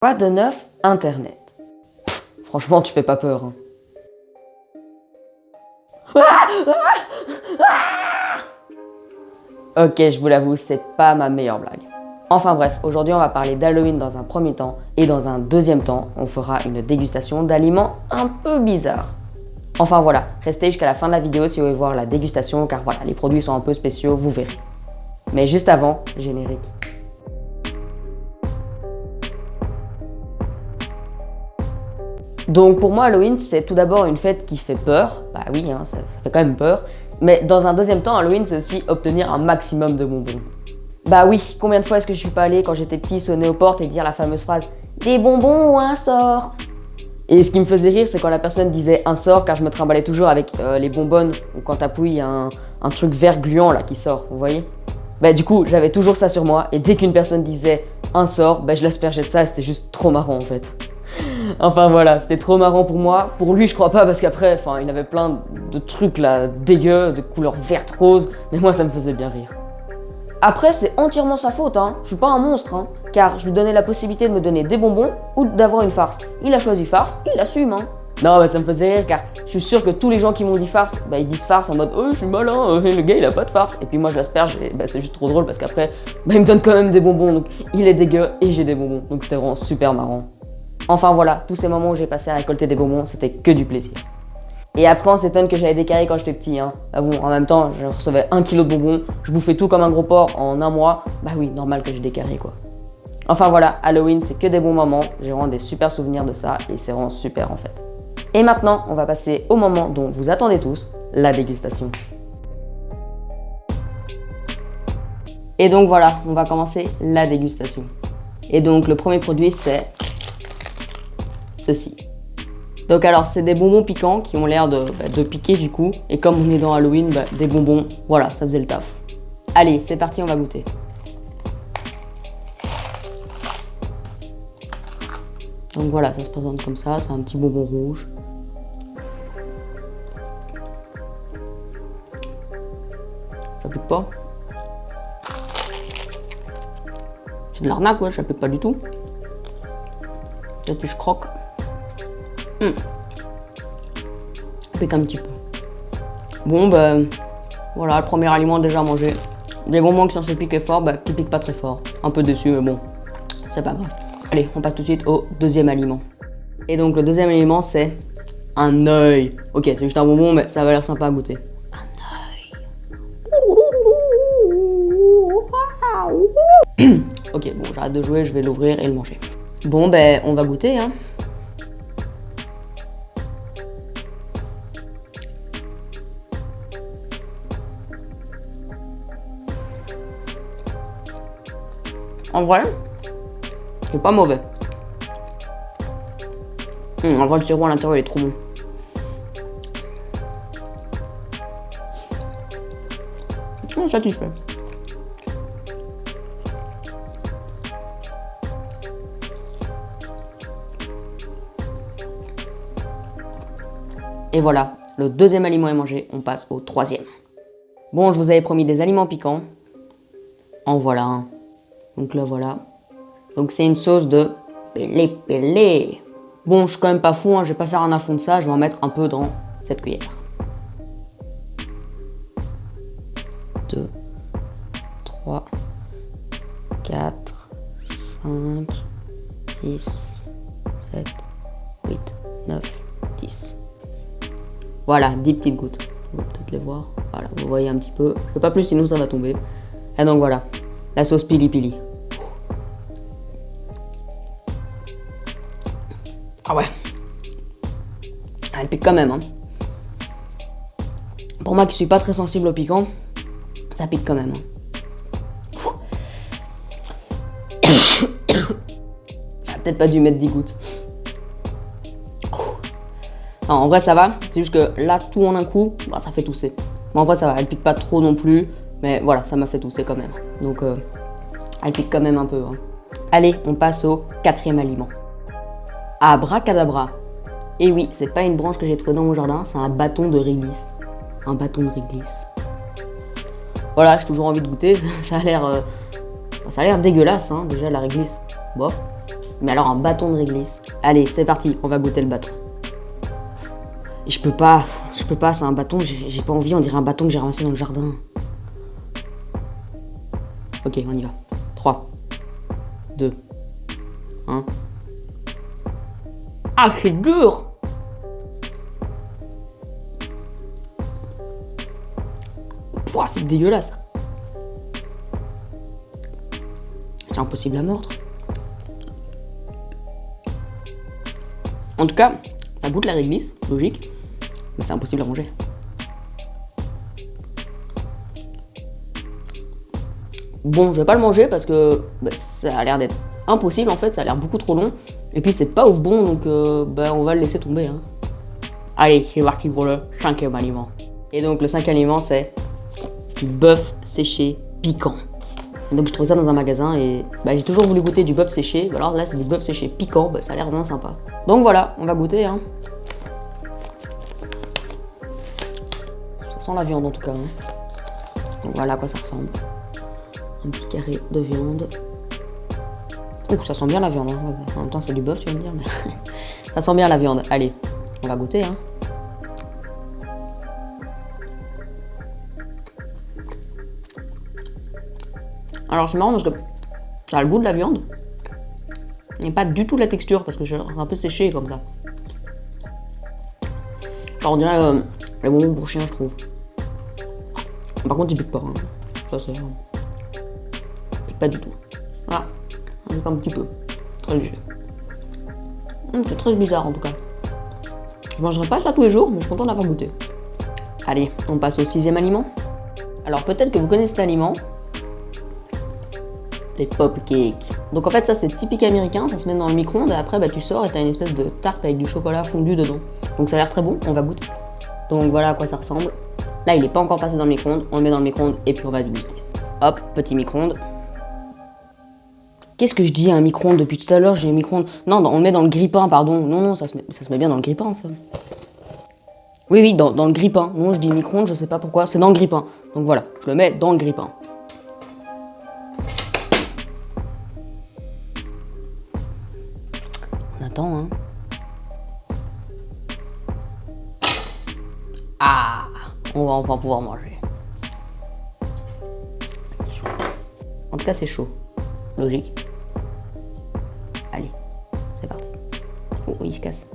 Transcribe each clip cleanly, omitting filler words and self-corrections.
Quoi de neuf, Internet? Franchement, tu fais pas peur. Hein. Ok, je vous l'avoue, c'est pas ma meilleure blague. Enfin bref, aujourd'hui on va parler d'Halloween dans un premier temps, et dans un deuxième temps, on fera une dégustation d'aliments un peu bizarres. Enfin voilà, restez jusqu'à la fin de la vidéo si vous voulez voir la dégustation, car voilà, les produits sont un peu spéciaux, vous verrez. Mais juste avant, générique. Donc pour moi, Halloween, c'est tout d'abord une fête qui fait peur. Bah oui, hein, ça fait quand même peur. Mais dans un deuxième temps, Halloween, c'est aussi obtenir un maximum de bonbons. Bah oui, combien de fois est-ce que je suis pas allée quand j'étais petit sonner aux portes et dire la fameuse phrase « Des bonbons ou un sort ?» Et ce qui me faisait rire, c'est quand la personne disait un sort, car je me trimballais toujours avec les bonbonnes, ou quand t'appuies, il y a un truc vert gluant là qui sort, vous voyez? Bah du coup, j'avais toujours ça sur moi, et dès qu'une personne disait un sort, bah je l'aspergeais de ça, et c'était juste trop marrant en fait. Enfin voilà, c'était trop marrant pour moi. Pour lui, je crois pas, parce qu'après, il avait plein de trucs là, dégueux, de couleur verte rose, mais moi ça me faisait bien rire. Après, c'est entièrement sa faute, hein. Je suis pas un monstre, hein, car je lui donnais la possibilité de me donner des bonbons ou d'avoir une farce. Il a choisi farce, il assume, hein. Non, bah ça me faisait rire, car je suis sûr que tous les gens qui m'ont dit farce, bah ils disent farce en mode « Oh, je suis malin, le gars il a pas de farce ». Et puis moi je l'asperge, et bah c'est juste trop drôle, parce qu'après, bah il me donne quand même des bonbons, donc il est dégueu et j'ai des bonbons. Donc c'était vraiment super marrant. Enfin voilà, tous ces moments où j'ai passé à récolter des bonbons, c'était que du plaisir. Et après on s'étonne que j'avais des caries quand j'étais petit, hein. Bah bon, en même temps, je recevais 1 kilo de bonbons, je bouffais tout comme un gros porc en un mois, bah oui, normal que j'ai des caries quoi. Enfin voilà, Halloween c'est que des bons moments, j'ai vraiment des super souvenirs de ça et c'est vraiment super en fait. Et maintenant, on va passer au moment dont vous attendez tous, la dégustation. Et donc voilà, on va commencer la dégustation. Et donc le premier produit c'est ceci. Donc alors, c'est des bonbons piquants qui ont l'air de piquer du coup. Et comme on est dans Halloween, des bonbons, voilà, ça faisait le taf. Allez, c'est parti, on va goûter. Donc voilà, ça se présente comme ça, c'est un petit bonbon rouge. Ça pique pas. C'est de l'arnaque, ouais, ça pique pas du tout. Peut-être que je croque. Pique un petit peu. Bon, voilà, le premier aliment déjà mangé. Des bonbons qui sont censés piquer fort, qui piquent pas très fort. Un peu déçu, mais bon, c'est pas grave. Allez, on passe tout de suite au deuxième aliment. Et donc, le deuxième aliment, c'est un œil. Ok, c'est juste un bonbon, mais ça va l'air sympa à goûter. Un œil. Ok, bon, j'arrête de jouer, je vais l'ouvrir et le manger. Bon, on va goûter, hein. En vrai, c'est pas mauvais. En vrai, le sirop à l'intérieur, il est trop bon. Satisfait. Et voilà, le deuxième aliment est mangé, on passe au troisième. Bon, je vous avais promis des aliments piquants. En voilà un. Donc là, voilà. Donc c'est une sauce de pélé. Bon, je suis quand même pas fou, hein, je vais pas faire un affront de ça, je vais en mettre un peu dans cette cuillère. 2, 3, 4, 5, 6, 7, 8, 9, 10. Voilà, 10 petites gouttes. On va peut-être les voir. Voilà, vous voyez un petit peu. Je fais pas plus, sinon ça va tomber. Et donc voilà, la sauce pili pili. Ah ouais. Elle pique quand même, hein. Pour moi qui suis pas très sensible au piquant, ça pique quand même. Hein. J'aurais peut-être pas dû mettre 10 gouttes. Non, en vrai ça va, c'est juste que là tout en un coup, ça fait tousser. Mais en vrai ça va, elle pique pas trop non plus, mais voilà, ça m'a fait tousser quand même. Donc elle pique quand même un peu. Hein. Allez, on passe au quatrième aliment. Abracadabra. Et oui, c'est pas une branche que j'ai trouvée dans mon jardin, c'est un bâton de réglisse. Un bâton de réglisse. Voilà, j'ai toujours envie de goûter, ça a l'air dégueulasse, hein, déjà la réglisse. Bof. Mais alors un bâton de réglisse. Allez, c'est parti, on va goûter le bâton. Et je peux pas, c'est un bâton, j'ai pas envie, on dirait un bâton que j'ai ramassé dans le jardin. Ok, on y va. 3, 2, 1. Ah, c'est dur! Pouah, c'est dégueulasse. C'est impossible à mordre. En tout cas, ça goûte la réglisse, logique, mais c'est impossible à manger. Bon, je vais pas le manger parce que ça a l'air d'être impossible en fait, ça a l'air beaucoup trop long. Et puis c'est pas ouf bon, donc on va le laisser tomber. Hein. Allez, c'est parti pour le 5e aliment. Et donc le 5e aliment, c'est du bœuf séché piquant. Et donc je trouvais ça dans un magasin et j'ai toujours voulu goûter du bœuf séché. Alors là, c'est du bœuf séché piquant, ça a l'air vraiment sympa. Donc voilà, on va goûter. Hein. Ça sent la viande en tout cas. Hein. Donc voilà à quoi ça ressemble. Un petit carré de viande. Oh, ça sent bien la viande. Hein. En même temps, c'est du bœuf, tu vas me dire, mais ça sent bien la viande. Allez, on va goûter. Hein. Alors, c'est marrant parce que ça a le goût de la viande, mais pas du tout la texture parce que c'est un peu séché comme ça. Alors, on dirait les bonbons pour chien, je trouve. Par contre, il pique pas. Hein. Ça, c'est. Pas du tout. Voilà, un petit peu. Très léger. C'est très bizarre en tout cas. Je mangerai pas ça tous les jours, mais je suis content d'avoir goûté. Allez, on passe au 6e aliment. Alors peut-être que vous connaissez cet aliment. Les pop cakes. Donc en fait ça c'est typique américain, ça se met dans le micro-ondes et après tu sors et t'as une espèce de tarte avec du chocolat fondu dedans. Donc ça a l'air très bon, on va goûter. Donc voilà à quoi ça ressemble. Là il est pas encore passé dans le micro-ondes, on le met dans le micro-ondes et puis on va déguster. Hop, petit micro-ondes. Qu'est-ce que je dis à un micro-ondes depuis tout à l'heure? J'ai un micro-ondes. Non, on le met dans le grille-pain, pardon. Non, ça se met bien dans le grille-pain, ça. Oui, dans le grille-pain. Non, je dis micro-ondes, je sais pas pourquoi. C'est dans le grille-pain. Donc voilà, je le mets dans le grille-pain. On attend, hein. Ah, on va enfin pouvoir manger. C'est chaud. En tout cas, c'est chaud. Logique. Allez, c'est parti. Oh, il se casse.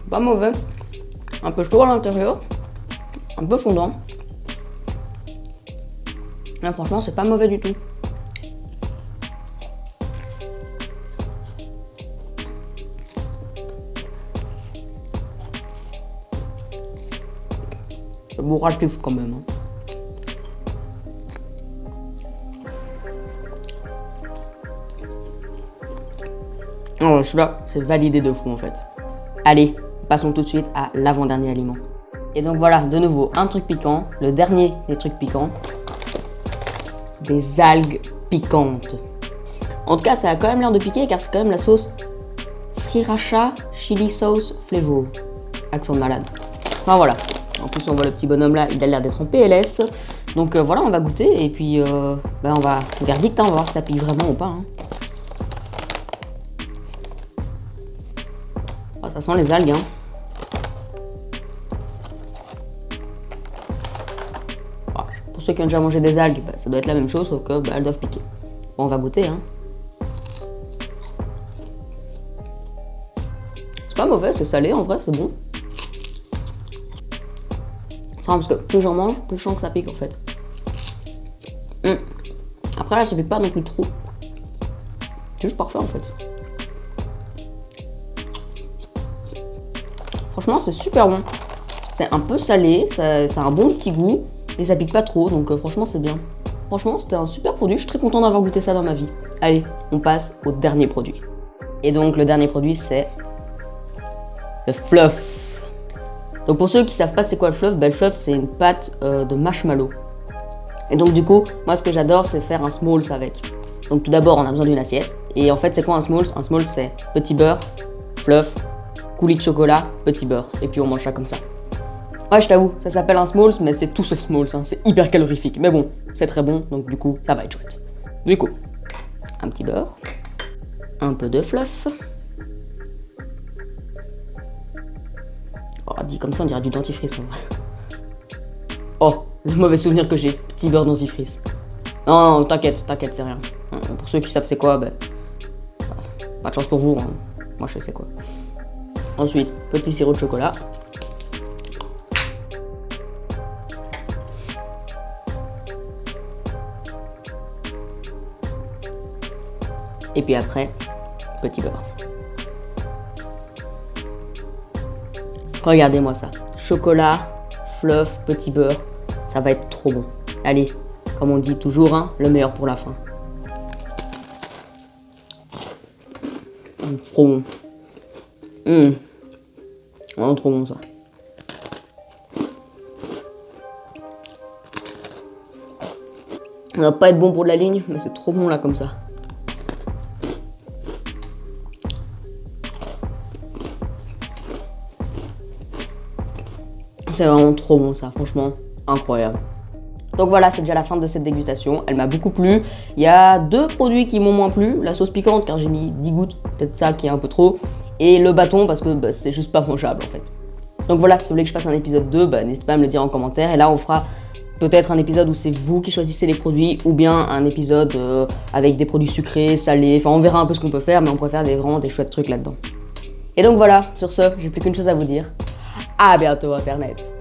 Pas mauvais. Un peu chaud à l'intérieur. Un peu fondant. Mais franchement, c'est pas mauvais du tout. C'est bourratif quand même. Hein. Oh, celui-là, c'est validé de fou en fait. Allez, passons tout de suite à l'avant-dernier aliment. Et donc voilà, de nouveau, un truc piquant. Le dernier des trucs piquants. Des algues piquantes. En tout cas, ça a quand même l'air de piquer car c'est quand même la sauce Sriracha Chili Sauce Flavor. Accent de malade. Enfin voilà. En plus, on voit le petit bonhomme là, il a l'air d'être en PLS. Donc voilà, on va goûter et puis on va verdict, hein, on va voir si ça pique vraiment ou pas. Hein. Oh, ça sent les algues. Hein. Pour ceux qui ont déjà mangé des algues, ça doit être la même chose, sauf que elles doivent piquer. Bon, on va goûter. Hein. C'est pas mauvais, c'est salé en vrai, c'est bon. C'est vrai parce que plus j'en mange, plus je sens que ça pique en fait. Après là, ça pique pas non plus trop. C'est juste parfait en fait. Franchement, c'est super bon. C'est un peu salé, ça a un bon petit goût et ça pique pas trop, donc franchement, c'est bien. Franchement, c'était un super produit, je suis très content d'avoir goûté ça dans ma vie. Allez, on passe au dernier produit. Et donc, le dernier produit, c'est le fluff. Donc, pour ceux qui savent pas c'est quoi le fluff, c'est une pâte de marshmallow. Et donc, du coup, moi, ce que j'adore, c'est faire un s'mores avec. Donc, tout d'abord, on a besoin d'une assiette. Et en fait, c'est quoi un s'mores? Un s'mores, c'est petit beurre, fluff, coulis de chocolat, petit beurre. Et puis, on mange ça comme ça. Ouais, je t'avoue, ça s'appelle un Smalls, mais c'est tout sauf Smalls, hein. C'est hyper calorifique. Mais bon, c'est très bon, donc du coup, ça va être chouette. Du coup, un petit beurre, un peu de fluff. Oh, dit comme ça, on dirait du dentifrice en vrai. Oh, le mauvais souvenir que j'ai, petit beurre dentifrice. Non, non, t'inquiète, c'est rien. Pour ceux qui savent c'est quoi, pas de chance pour vous, hein. Moi je sais c'est quoi. Ensuite, petit sirop de chocolat. Et puis après, petit beurre. Regardez-moi ça. Chocolat, fluff, petit beurre. Ça va être trop bon. Allez, comme on dit toujours, hein, le meilleur pour la fin. Trop bon. Oh, trop bon ça. Ça va pas être bon pour de la ligne, mais c'est trop bon là comme ça. C'est vraiment trop bon ça, franchement, incroyable. Donc voilà, c'est déjà la fin de cette dégustation, elle m'a beaucoup plu. Il y a 2 produits qui m'ont moins plu, la sauce piquante car j'ai mis 10 gouttes, peut-être ça qui est un peu trop, et le bâton parce que c'est juste pas mangeable en fait. Donc voilà, si vous voulez que je fasse un épisode 2, n'hésitez pas à me le dire en commentaire, et là on fera peut-être un épisode où c'est vous qui choisissez les produits, ou bien un épisode avec des produits sucrés, salés, enfin on verra un peu ce qu'on peut faire, mais on préfère vraiment des chouettes trucs là-dedans. Et donc voilà, sur ce, j'ai plus qu'une chose à vous dire. À bientôt Internet!